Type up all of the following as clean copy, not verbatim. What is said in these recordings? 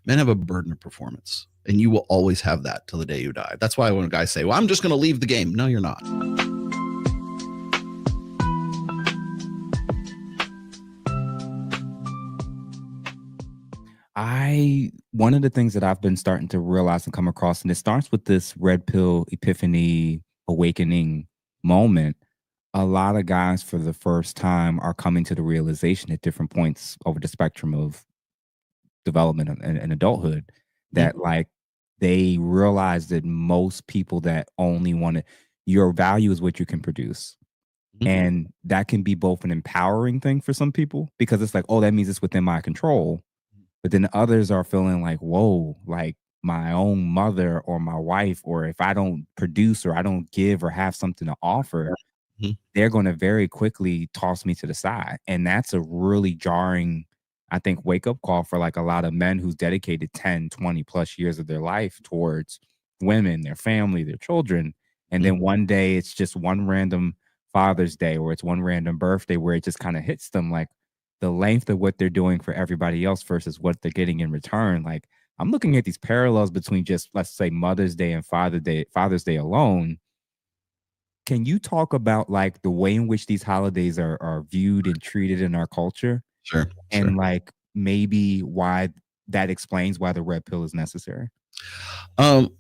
Men have a burden of performance, and you will always have that till the day you die. That's why when guys say, well, I'm just going to leave the game. No, you're not. One of the things that I've been starting to realize and come across, and it starts with this red pill epiphany awakening moment. A lot of guys for the first time are coming to the realization at different points over the spectrum of development and adulthood that like they realize that most people that only want to your value is what you can produce. Mhm. And that can be both an empowering thing for some people because it's like, oh, that means it's within my control. But then others are feeling like, whoa, like my own mother or my wife, or if I don't produce or I don't give or have something to offer, Mhm. they're going to very quickly toss me to the side. And that's a really jarring, I think, wake up call for like a lot of men who's dedicated 10, 20 plus years of their life towards women, their family, their children. And Mhm. then one day it's just one random Father's Day or it's one random birthday where it just kind of hits them like the length of what they're doing for everybody else versus what they're getting in return. Like I'm looking at these parallels between just, let's say, Mother's Day and Father's Day alone. Can you talk about like the way in which these holidays are viewed and treated in our culture Sure, sure. and like maybe why that explains why the red pill is necessary? Um,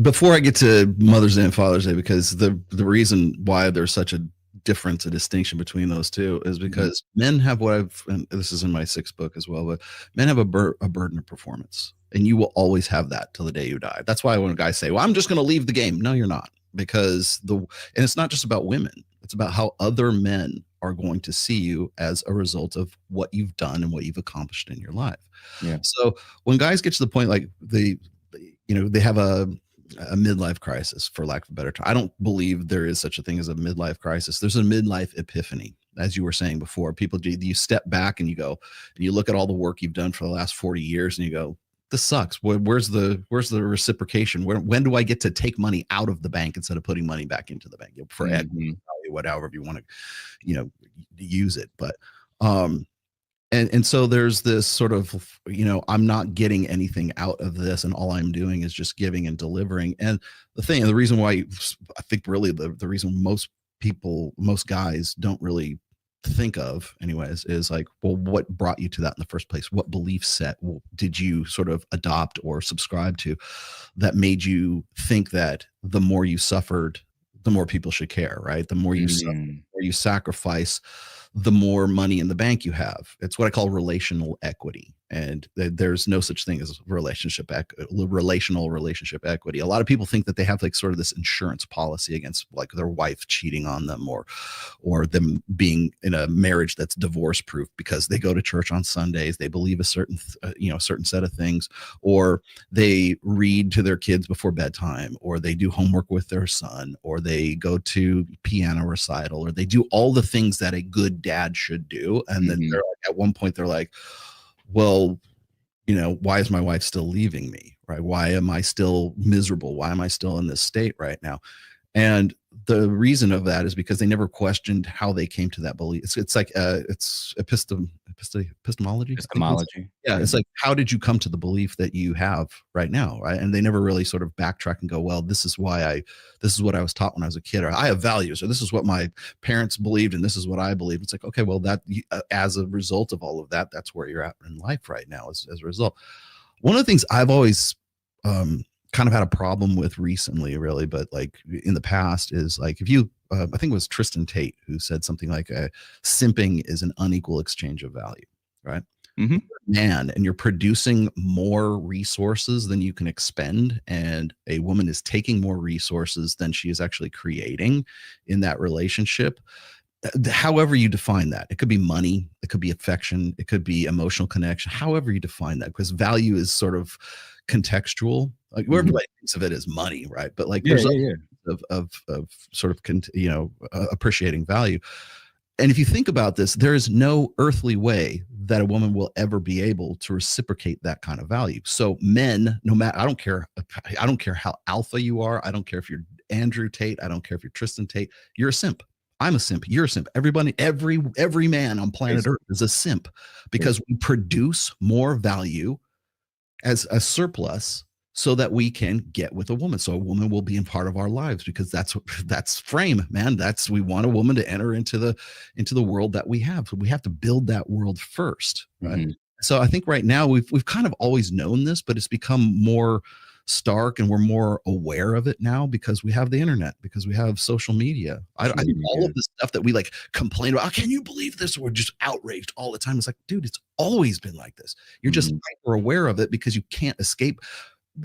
before I get to Mother's Day and Father's Day, because the reason why there's such a difference, a distinction between those two, is Mhm. because men have what I've, and this is in my sixth book as well, but men have a burden of performance, and you will always have that till the day you die. That's why when guys say, "Well, I'm just going to leave the game," no, you're not, because and it's not just about women; it's about how other men are going to see you as a result of what you've done and what you've accomplished in your life. Yeah. So when guys get to the point like they have a midlife crisis, for lack of a better term. I don't believe there is such a thing as a midlife crisis. There's a midlife epiphany, as you were saying before. People, you step back and you go, and you look at all the work you've done for the last 40 years, and you go, "This sucks. Where's the reciprocation? When do I get to take money out of the bank instead of putting money back into the bank for equity Mhm. value, whatever you want to, you know, use it?" But um, and so there's this sort of, I'm not getting anything out of this, and all I'm doing is just giving and delivering. And the reason why I think really the reason most guys don't really think of anyways is like, well, what brought you to that in the first place? What belief set did you sort of adopt or subscribe to that made you think that the more you suffered, the more people should care, right? The more you suffer, Mhm. the more you sacrifice, the more money in the bank you have. It's what I call relational equity. And there's no such thing as relational relationship equity. A lot of people think that they have like sort of this insurance policy against like their wife cheating on them, or them being in a marriage that's divorce proof because they go to church on Sundays, they believe a certain set of things, or they read to their kids before bedtime, or they do homework with their son, or they go to piano recital, or they do all the things that a good dad should do. And then Mhm. at one point they're like, well, why is my wife still leaving me? Right? Why am I still miserable? Why am I still in this state right now? And the reason of that is because they never questioned how they came to that belief. It's like it's epistemology, I think. Epistemology. Yeah, Yeah. it's like, how did you come to the belief that you have right now, right? And they never really sort of backtrack and go, well, this is what I was taught when I was a kid, or I have values, or this is what my parents believed, and this is what I believe. It's like, okay, well, as a result of all of that, that's where you're at in life right now, as a result. One of the things I've always kind of had a problem with recently, really, but like in the past, is like, if you, I think it was Tristan Tate who said something like, simping is an unequal exchange of value, right? If Mhm. you're a man and you're producing more resources than you can expend, and a woman is taking more resources than she is actually creating in that relationship, however you define that, it could be money, it could be affection, it could be emotional connection, however you define that, because value is sort of contextual. Like, where Mhm. everybody thinks of it as money, right? But like, Yeah, there's yeah, yeah. of sort of appreciating value. And if you think about this, there is no earthly way that a woman will ever be able to reciprocate that kind of value. So men, no matter, I don't care how alpha you are, I don't care if you're Andrew Tate, I don't care if you're Tristan Tate, you're a simp. I'm a simp. You're a simp. Everybody, every man on planet Crazy. Earth is a simp, because Crazy. we produce more value as a surplus so that we can get with a woman. So a woman will be in part of our lives because that's frame, man. We want a woman to enter into the world that we have. So we have to build that world first, right? Mm-hmm. So I think right now we've kind of always known this, but it's become more stark and we're more aware of it now because we have the internet, because we have social media. I think all of the stuff that we like complain about, oh, can you believe this? We're just outraged all the time. It's like, dude, it's always been like this. You're just hyper aware of it because you can't escape.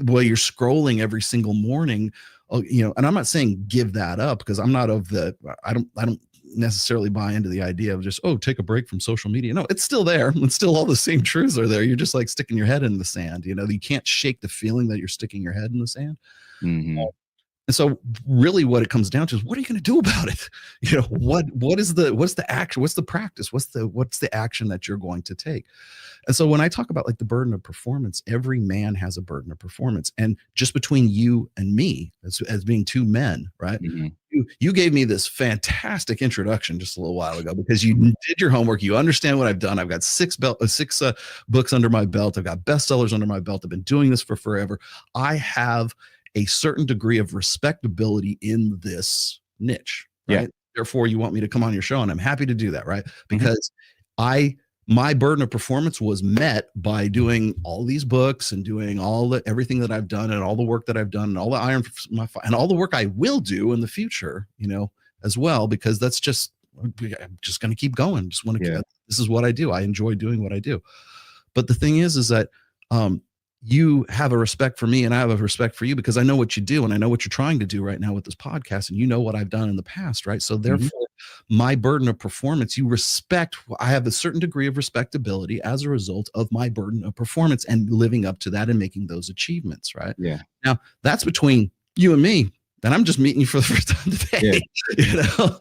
Well, you're scrolling every single morning, and I'm not saying give that up because I'm not of the, I don't necessarily buy into the idea of just, take a break from social media. No, it's still there. It's still all the same truths are there. You're just like sticking your head in the sand. You can't shake the feeling that you're sticking your head in the sand. Mm-hmm. And so really what it comes down to is, what are you going to do about it? What's the action? What's the practice? What's the action that you're going to take? And so when I talk about like the burden of performance, every man has a burden of performance. And just between you and me as being two men, right? Mm-hmm. You gave me this fantastic introduction just a little while ago because you did your homework. You understand what I've done. I've got six books under my belt. I've got bestsellers under my belt. I've been doing this for forever. I have a certain degree of respectability in this niche, right? Yeah. Therefore, you want me to come on your show, and I'm happy to do that, right? Because my burden of performance was met by doing all these books and doing everything that I've done and all the work that I've done and all the iron and all the work I will do in the future, as well, because I'm just going to keep going. Just want to, this is what I do. I enjoy doing what I do. But the thing is that, you have a respect for me and I have a respect for you because I know what you do and I know what you're trying to do right now with this podcast, and you know what I've done in the past, right? So therefore, my burden of performance, you respect. I have a certain degree of respectability as a result of my burden of performance and living up to that and making those achievements, right? Yeah. Now that's between you and me. And I'm just meeting you for the first time today. Yeah.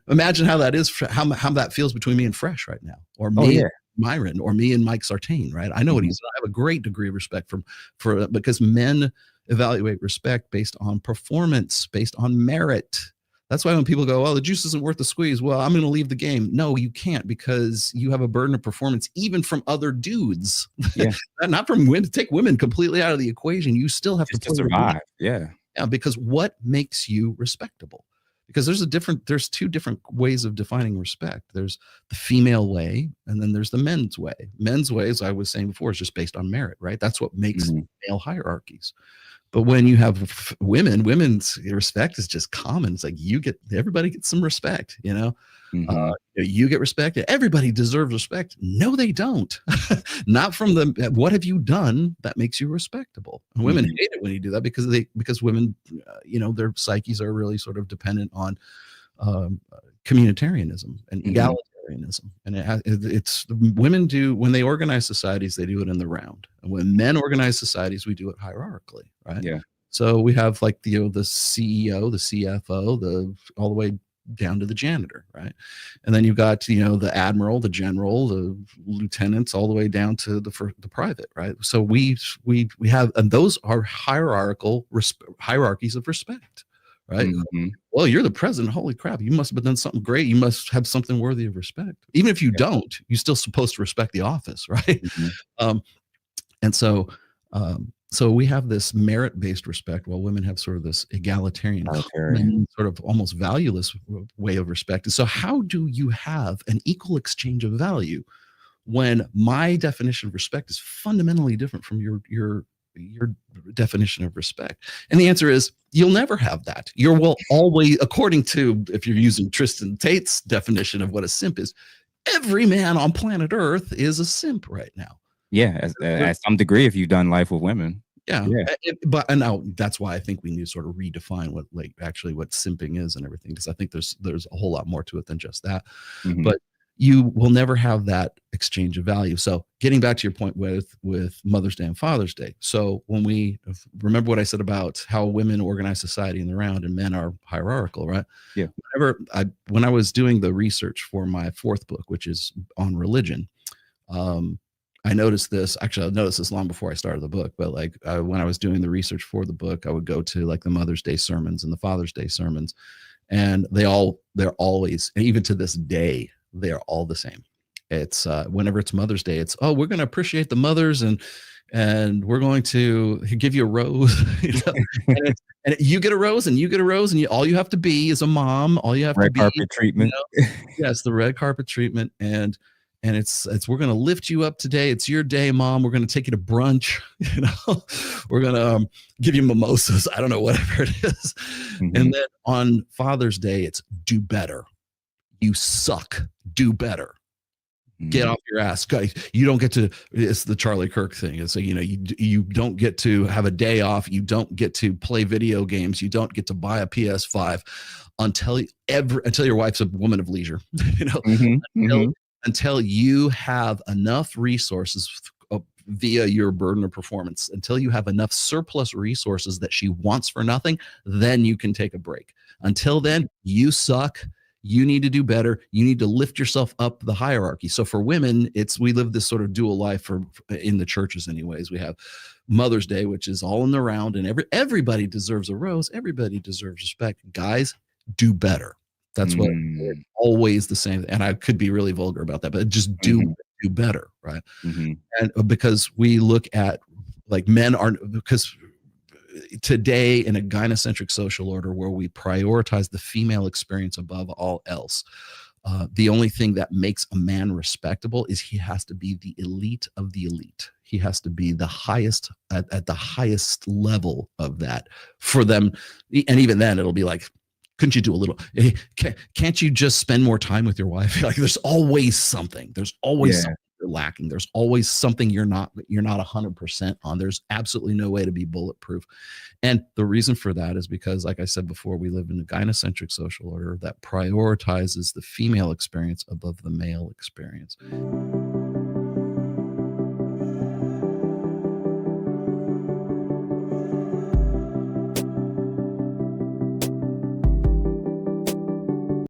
Imagine how that is, how that feels between me and Fresh right now, or me. And Myron, or me and Mike Sartain, right? I know what he's. I have a great degree of respect for because men evaluate respect based on performance, based on merit. That's why when people go, "Oh, the juice isn't worth the squeeze," well, I'm going to leave the game. No, you can't, because you have a burden of performance, even from other dudes. Yeah, not from women. Take women completely out of the equation. You still have to survive. Yeah, because what makes you respectable? Because there's two different ways of defining respect. There's the female way, and then there's the men's way. Men's way, as I was saying before, is just based on merit, right? That's what makes male hierarchies. But when you have women's respect is just common. It's like everybody gets some respect, you get respect. Everybody deserves respect. No, they don't. Not from what have you done that makes you respectable? And women hate it when you do that because women, their psyches are really sort of dependent on communitarianism and egalitarianism. And it's women do, when they organize societies, they do it in the round. And when men organize societies, we do it hierarchically, right? Yeah. So we have like the CEO, the CFO, all the way down to the janitor, right? And then you've got the admiral, the general, the lieutenants, all the way down to the private, right? So we have, and those are hierarchies of respect, right? Well, you're the president. Holy crap! You must have done something great. You must have something worthy of respect. Even if you don't, you're still supposed to respect the office, right? And so we have this merit-based respect, while women have sort of this egalitarian, sort of almost valueless way of respect. And so how do you have an equal exchange of value when my definition of respect is fundamentally different from your definition of respect? And the answer is, you'll never have that. You will always, according to, if you're using Tristan Tate's definition of what a simp is, every man on planet Earth is a simp right now. Yeah, at some degree, if you've done life with women. Yeah. But now that's why I think we need to sort of redefine what simping is and everything, because I think there's a whole lot more to it than just that. But you will never have that exchange of value. So getting back to your point with Mother's Day and Father's Day. So when we remember what I said about how women organize society in the round and men are hierarchical, right? Yeah. When I was doing the research for my fourth book, which is on religion, I noticed this. Actually, I noticed this long before I started the book. But when I was doing the research for the book, I would go to like the Mother's Day sermons and the Father's Day sermons, and they're always, and even to this day, they are all the same. It's whenever it's Mother's Day, it's, we're going to appreciate the mothers and and we're going to give you a rose. And you get a rose, and you get a rose, and all you have to be is a mom. All you have to Red be, carpet treatment. yes, the red carpet treatment, and it's we're gonna lift you up today. It's your day, mom. We're gonna take you to brunch. We're gonna give you mimosas. I don't know, whatever it is. Mm-hmm. And then on Father's Day, it's do better. You suck. Do better. Get off your ass, guys. You don't get to. It's the Charlie Kirk thing. It's you don't get to have a day off. You don't get to play video games. You don't get to buy a PS5 until your wife's a woman of leisure. Until you have enough resources via your burden of performance, until you have enough surplus resources that she wants for nothing, then you can take a break. Until then, you suck. You need to do better. You need to lift yourself up the hierarchy. So for women, we live this sort of dual life in the churches anyways. We have Mother's Day, which is all in the round, and everybody deserves a rose. Everybody deserves respect. Guys, do better. That's what always the same. And I could be really vulgar about that, but just do better. Right. And because we look at like men aren't, because today in a gynocentric social order where we prioritize the female experience above all else, the only thing that makes a man respectable is he has to be the elite of the elite. He has to be the highest at the highest level of that for them. And even then it'll be like, couldn't you do a little, can't you just spend more time with your wife? Like there's always something, something you're lacking. There's always something you're not 100% on. There's absolutely no way to be bulletproof. And the reason for that is because, like I said before, we live in a gynocentric social order that prioritizes the female experience above the male experience.